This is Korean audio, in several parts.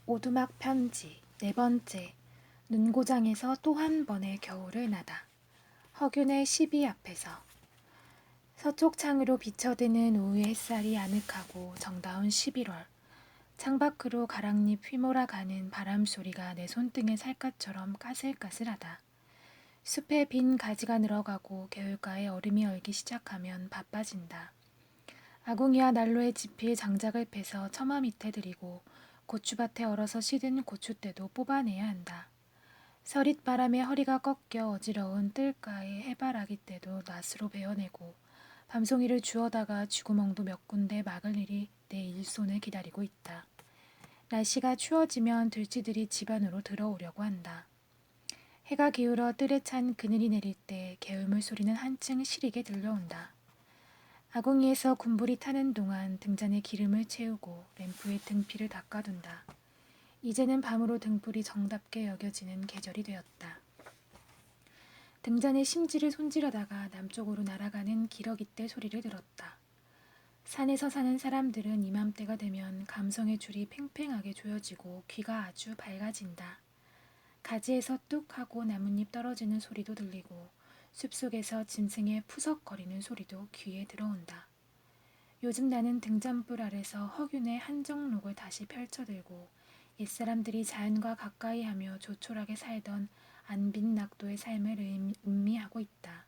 오두막 편지 네 번째. 눈고장에서 또 한 번의 겨울을 나다. 허균의 시비 앞에서. 서쪽 창으로 비쳐드는 오후의 햇살이 아늑하고 정다운 11월. 창밖으로 가랑잎 휘몰아가는 바람소리가 내 손등에 살갗처럼 까슬까슬하다. 숲에 빈 가지가 늘어가고 개울가에 얼음이 얼기 시작하면 바빠진다. 아궁이와 난로에 지필 장작을 패서 처마 밑에 들이고 고추밭에 얼어서 시든 고추대도 뽑아내야 한다. 서릿바람에 허리가 꺾여 어지러운 뜰가에 해바라기 때도 낫으로 베어내고 밤송이를 주워다가 쥐구멍도 몇 군데 막을 일이 내 일손을 기다리고 있다. 날씨가 추워지면 들쥐들이 집 안으로 들어오려고 한다. 해가 기울어 뜰에 찬 그늘이 내릴 때 개울물 소리는 한층 시리게 들려온다. 아궁이에서 군불이 타는 동안 등잔에 기름을 채우고 램프에 등피를 닦아둔다. 이제는 밤으로 등불이 정답게 여겨지는 계절이 되었다. 등잔에 심지를 손질하다가 남쪽으로 날아가는 기러기떼 소리를 들었다. 산에서 사는 사람들은 이맘때가 되면 감성의 줄이 팽팽하게 조여지고 귀가 아주 밝아진다. 가지에서 뚝 하고 나뭇잎 떨어지는 소리도 들리고 숲속에서 짐승의 푸석거리는 소리도 귀에 들어온다. 요즘 나는 등잔불 아래서 허균의 한정록을 다시 펼쳐들고 옛사람들이 자연과 가까이 하며 조촐하게 살던 안빈낙도의 삶을 음미하고 있다.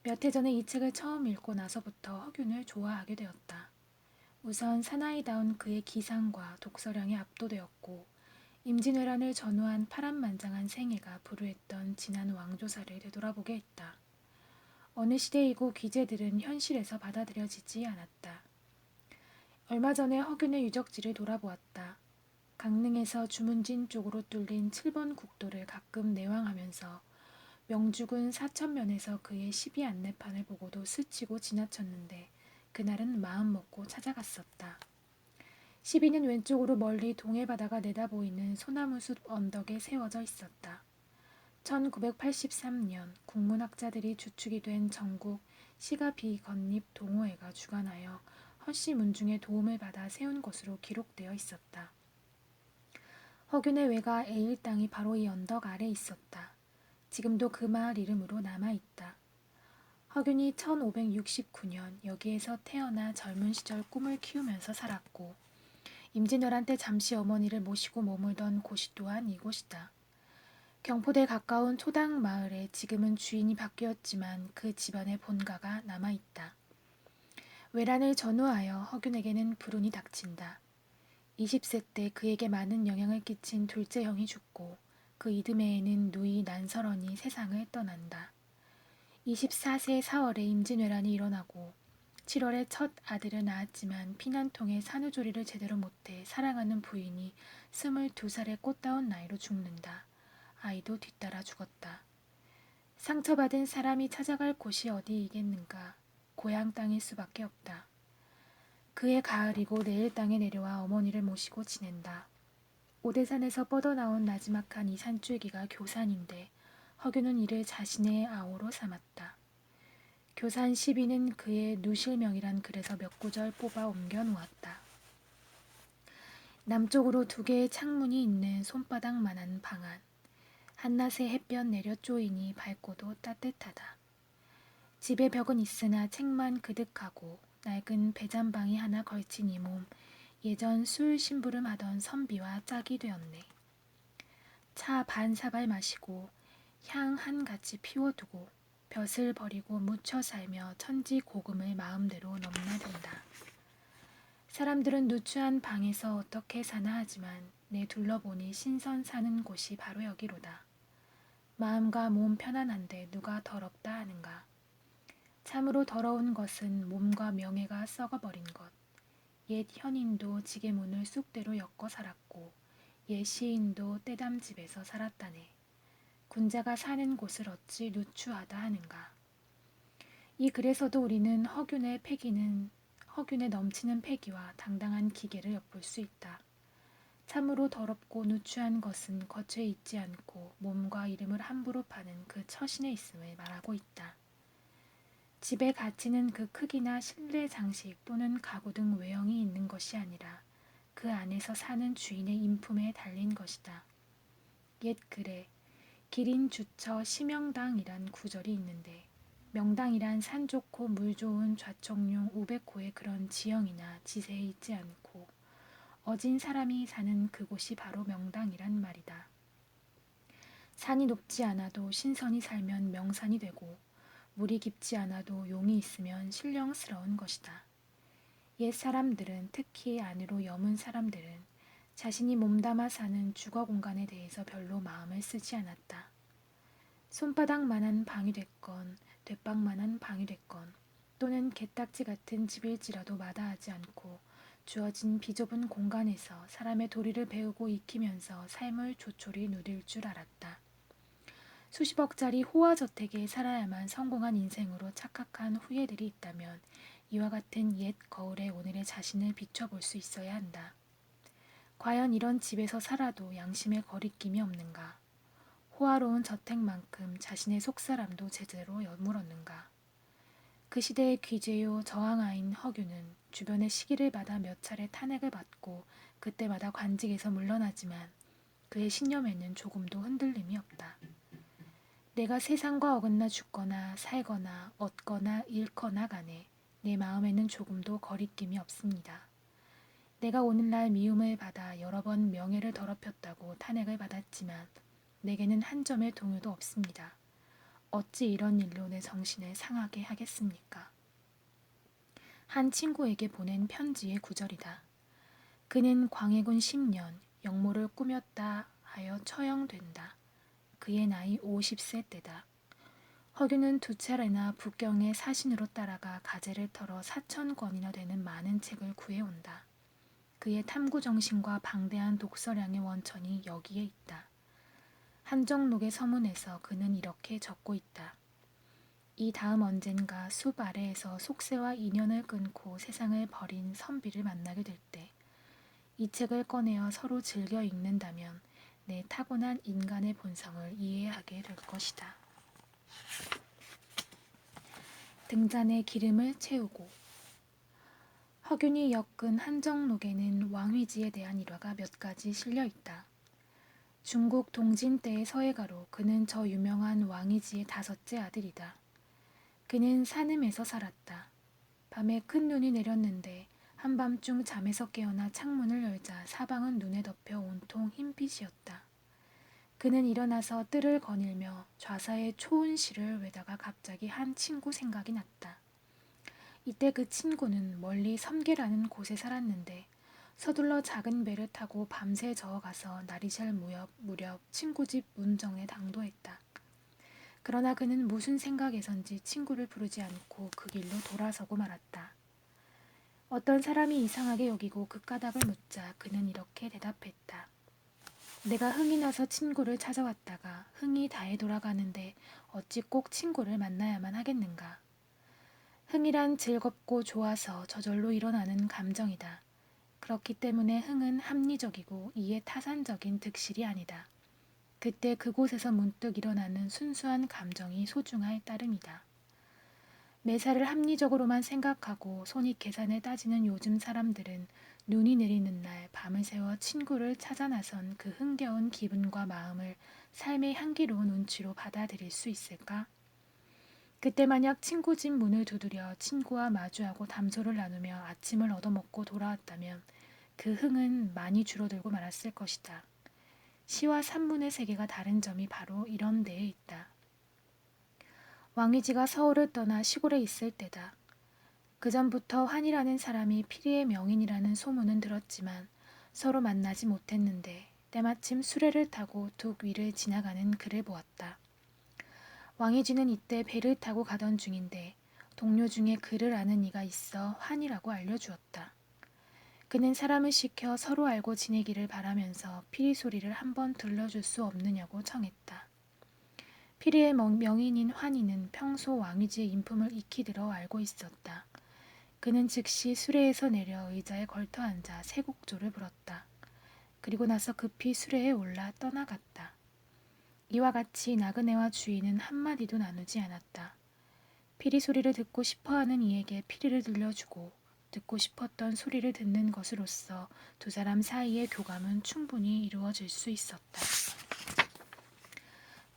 몇 해 전에 이 책을 처음 읽고 나서부터 허균을 좋아하게 되었다. 우선 사나이다운 그의 기상과 독서량에 압도되었고 임진왜란을 전후한 파란만장한 생애가 불우했던 지난 왕조사를 되돌아보게 했다. 어느 시대이고 귀재들은 현실에서 받아들여지지 않았다. 얼마 전에 허균의 유적지를 돌아보았다. 강릉에서 주문진 쪽으로 뚫린 7번 국도를 가끔 내왕하면서 명주군 사천면에서 그의 시비 안내판을 보고도 스치고 지나쳤는데 그날은 마음 먹고 찾아갔었다. 시비는 왼쪽으로 멀리 동해바다가 내다보이는 소나무숲 언덕에 세워져 있었다. 1983년 국문학자들이 주축이 된 전국 시가비건립 동호회가 주관하여 허씨 문중의 도움을 받아 세운 것으로 기록되어 있었다. 허균의 외가 에일 땅이 바로 이 언덕 아래 있었다. 지금도 그 마을 이름으로 남아있다. 허균이 1569년 여기에서 태어나 젊은 시절 꿈을 키우면서 살았고 임진왜란 때 잠시 어머니를 모시고 머물던 곳이 또한 이곳이다. 경포대에 가까운 초당 마을에 지금은 주인이 바뀌었지만 그 집안의 본가가 남아있다. 외란을 전후하여 허균에게는 불운이 닥친다. 20세 때 그에게 많은 영향을 끼친 둘째 형이 죽고 그 이듬해에는 누이 난설원이 세상을 떠난다. 24세 4월에 임진왜란이 일어나고 7월에 첫 아들을 낳았지만 피난통에 산후조리를 제대로 못해 사랑하는 부인이 22살의 꽃다운 나이로 죽는다. 아이도 뒤따라 죽었다. 상처받은 사람이 찾아갈 곳이 어디이겠는가. 고향 땅일 수밖에 없다. 그해 가을이고 내일 땅에 내려와 어머니를 모시고 지낸다. 오대산에서 뻗어나온 나지막한 이 산줄기가 교산인데 허균은 이를 자신의 아오로 삼았다. 교산 시비는 그의 누실명이란 글에서 몇 구절 뽑아 옮겨 놓았다. 남쪽으로 두 개의 창문이 있는 손바닥만한 방 안. 한낮에 햇볕 내려 쪼이니 밝고도 따뜻하다. 집의 벽은 있으나 책만 그득하고 낡은 배잔방이 하나 걸친 이 몸, 예전 술 심부름하던 선비와 짝이 되었네. 차 반 사발 마시고 향 한 가지 피워두고 벼슬 버리고 묻혀 살며 천지 고금을 마음대로 넘나든다. 사람들은 누추한 방에서 어떻게 사나 하지만 내 둘러보니 신선 사는 곳이 바로 여기로다. 마음과 몸 편안한데 누가 더럽다 하는가. 참으로 더러운 것은 몸과 명예가 썩어버린 것. 옛 현인도 지게문을 쑥대로 엮어 살았고 옛 시인도 떼담집에서 살았다네. 군자가 사는 곳을 어찌 누추하다 하는가. 이 글에서도 우리는 허균의 넘치는 패기와 당당한 기계를 엿볼 수 있다. 참으로 더럽고 누추한 것은 거처에 있지 않고 몸과 이름을 함부로 파는 그 처신에 있음을 말하고 있다. 집의 가치는 그 크기나 실내 장식 또는 가구 등 외형이 있는 것이 아니라 그 안에서 사는 주인의 인품에 달린 것이다. 옛 글에 기린 주처 시명당이란 구절이 있는데 명당이란 산 좋고 물 좋은 좌청룡 500호의 그런 지형이나 지세에 있지 않고 어진 사람이 사는 그곳이 바로 명당이란 말이다. 산이 높지 않아도 신선이 살면 명산이 되고 물이 깊지 않아도 용이 있으면 신령스러운 것이다. 옛 사람들은 특히 안으로 여문 사람들은 자신이 몸담아 사는 주거 공간에 대해서 별로 마음을 쓰지 않았다. 손바닥만한 방이 됐건 돛방만한 방이 됐건 또는 개딱지 같은 집일지라도 마다하지 않고 주어진 비좁은 공간에서 사람의 도리를 배우고 익히면서 삶을 조촐히 누릴 줄 알았다. 수십억짜리 호화저택에 살아야만 성공한 인생으로 착각한 후예들이 있다면 이와 같은 옛 거울에 오늘의 자신을 비춰볼 수 있어야 한다. 과연 이런 집에서 살아도 양심의 거리낌이 없는가? 호화로운 저택만큼 자신의 속사람도 제대로 여물었는가? 그 시대의 귀재요 저항아인 허균은 주변의 시기를 받아 몇 차례 탄핵을 받고 그때마다 관직에서 물러나지만 그의 신념에는 조금도 흔들림이 없다. 내가 세상과 어긋나 죽거나 살거나 얻거나 잃거나 간에 내 마음에는 조금도 거리낌이 없습니다. 내가 오늘날 미움을 받아 여러 번 명예를 더럽혔다고 탄핵을 받았지만 내게는 한 점의 동요도 없습니다. 어찌 이런 일로 내 정신을 상하게 하겠습니까? 한 친구에게 보낸 편지의 구절이다. 그는 광해군 10년 영모를 꾸몄다 하여 처형된다. 그의 나이 50세 때다. 허균은 두 차례나 북경에 사신으로 따라가 가재를 털어 4,000권이나 되는 많은 책을 구해온다. 그의 탐구정신과 방대한 독서량의 원천이 여기에 있다. 한정록의 서문에서 그는 이렇게 적고 있다. 이 다음 언젠가 숲 아래에서 속세와 인연을 끊고 세상을 버린 선비를 만나게 될 때 이 책을 꺼내어 서로 즐겨 읽는다면 내 타고난 인간의 본성을 이해하게 될 것이다. 등잔에 기름을 채우고 허균이 엮은 한정록에는 왕휘지에 대한 일화가 몇 가지 실려 있다. 중국 동진 때의 서예가로 그는 저 유명한 왕휘지의 5째 아들이다. 그는 산음에서 살았다. 밤에 큰 눈이 내렸는데 한밤중 잠에서 깨어나 창문을 열자 사방은 눈에 덮여 온통 흰빛이었다. 그는 일어나서 뜰을 거닐며 좌사의 초은 시를 외다가 갑자기 한 친구 생각이 났다. 이때 그 친구는 멀리 섬계라는 곳에 살았는데 서둘러 작은 배를 타고 밤새 저어가서 날이 잘 무렵 친구 집 문정에 당도했다. 그러나 그는 무슨 생각에선지 친구를 부르지 않고 그 길로 돌아서고 말았다. 어떤 사람이 이상하게 여기고 그 까닭을 묻자 그는 이렇게 대답했다. 내가 흥이 나서 친구를 찾아왔다가 흥이 다해 돌아가는데 어찌 꼭 친구를 만나야만 하겠는가. 흥이란 즐겁고 좋아서 저절로 일어나는 감정이다. 그렇기 때문에 흥은 합리적이고 이에 타산적인 득실이 아니다. 그때 그곳에서 문득 일어나는 순수한 감정이 소중할 따름이다. 매사를 합리적으로만 생각하고 손익 계산을 따지는 요즘 사람들은 눈이 내리는 날 밤을 새워 친구를 찾아 나선 그 흥겨운 기분과 마음을 삶의 향기로운 운치로 받아들일 수 있을까? 그때 만약 친구 집 문을 두드려 친구와 마주하고 담소를 나누며 아침을 얻어먹고 돌아왔다면 그 흥은 많이 줄어들고 말았을 것이다. 시와 산문의 세계가 다른 점이 바로 이런 데에 있다. 왕이지가 서울을 떠나 시골에 있을 때다. 그전부터 환이라는 사람이 피리의 명인이라는 소문은 들었지만 서로 만나지 못했는데 때마침 수레를 타고 둑 위를 지나가는 그를 보았다. 왕이지는 이때 배를 타고 가던 중인데 동료 중에 그를 아는 이가 있어 환이라고 알려주었다. 그는 사람을 시켜 서로 알고 지내기를 바라면서 피리 소리를 한번 들려줄 수 없느냐고 청했다. 피리의 명인인 환희는 평소 왕위지의 인품을 익히 들어 알고 있었다. 그는 즉시 수레에서 내려 의자에 걸터 앉아 세곡조를 불었다. 그리고 나서 급히 수레에 올라 떠나갔다. 이와 같이 나그네와 주인은 한마디도 나누지 않았다. 피리 소리를 듣고 싶어하는 이에게 피리를 들려주고 듣고 싶었던 소리를 듣는 것으로서 두 사람 사이의 교감은 충분히 이루어질 수 있었다.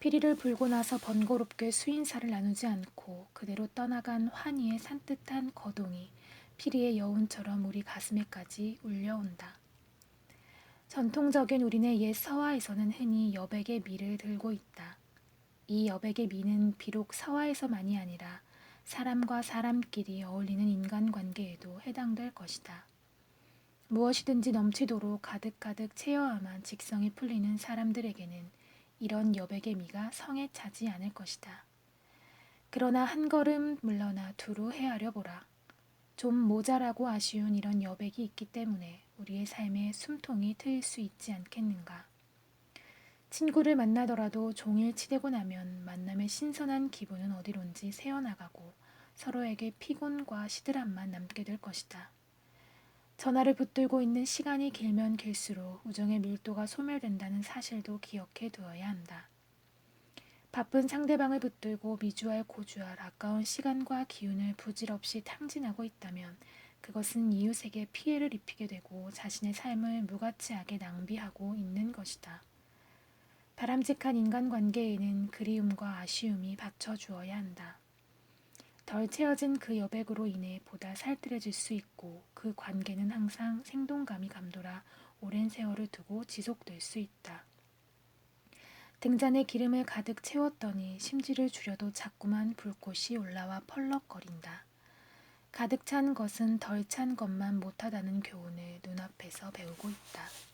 피리를 불고 나서 번거롭게 수인사를 나누지 않고 그대로 떠나간 환희의 산뜻한 거동이 피리의 여운처럼 우리 가슴에까지 울려온다. 전통적인 우리네 옛 서화에서는 흔히 여백의 미를 들고 있다. 이 여백의 미는 비록 서화에서만이 아니라 사람과 사람끼리 어울리는 인간관계에도 해당될 것이다. 무엇이든지 넘치도록 가득가득 채워야만 직성이 풀리는 사람들에게는 이런 여백의 미가 성에 차지 않을 것이다. 그러나 한 걸음 물러나 두루 헤아려 보라. 좀 모자라고 아쉬운 이런 여백이 있기 때문에 우리의 삶에 숨통이 트일 수 있지 않겠는가. 친구를 만나더라도 종일 치대고 나면 만남의 신선한 기분은 어디론지 새어나가고 서로에게 피곤과 시들함만 남게 될 것이다. 전화를 붙들고 있는 시간이 길면 길수록 우정의 밀도가 소멸된다는 사실도 기억해 두어야 한다. 바쁜 상대방을 붙들고 미주알 고주알 아까운 시간과 기운을 부질없이 탕진하고 있다면 그것은 이웃에게 피해를 입히게 되고 자신의 삶을 무가치하게 낭비하고 있는 것이다. 바람직한 인간관계에는 그리움과 아쉬움이 받쳐주어야 한다. 덜 채워진 그 여백으로 인해 보다 살뜰해질 수 있고 그 관계는 항상 생동감이 감돌아 오랜 세월을 두고 지속될 수 있다. 등잔에 기름을 가득 채웠더니 심지를 줄여도 자꾸만 불꽃이 올라와 펄럭거린다. 가득 찬 것은 덜 찬 것만 못하다는 교훈을 눈앞에서 배우고 있다.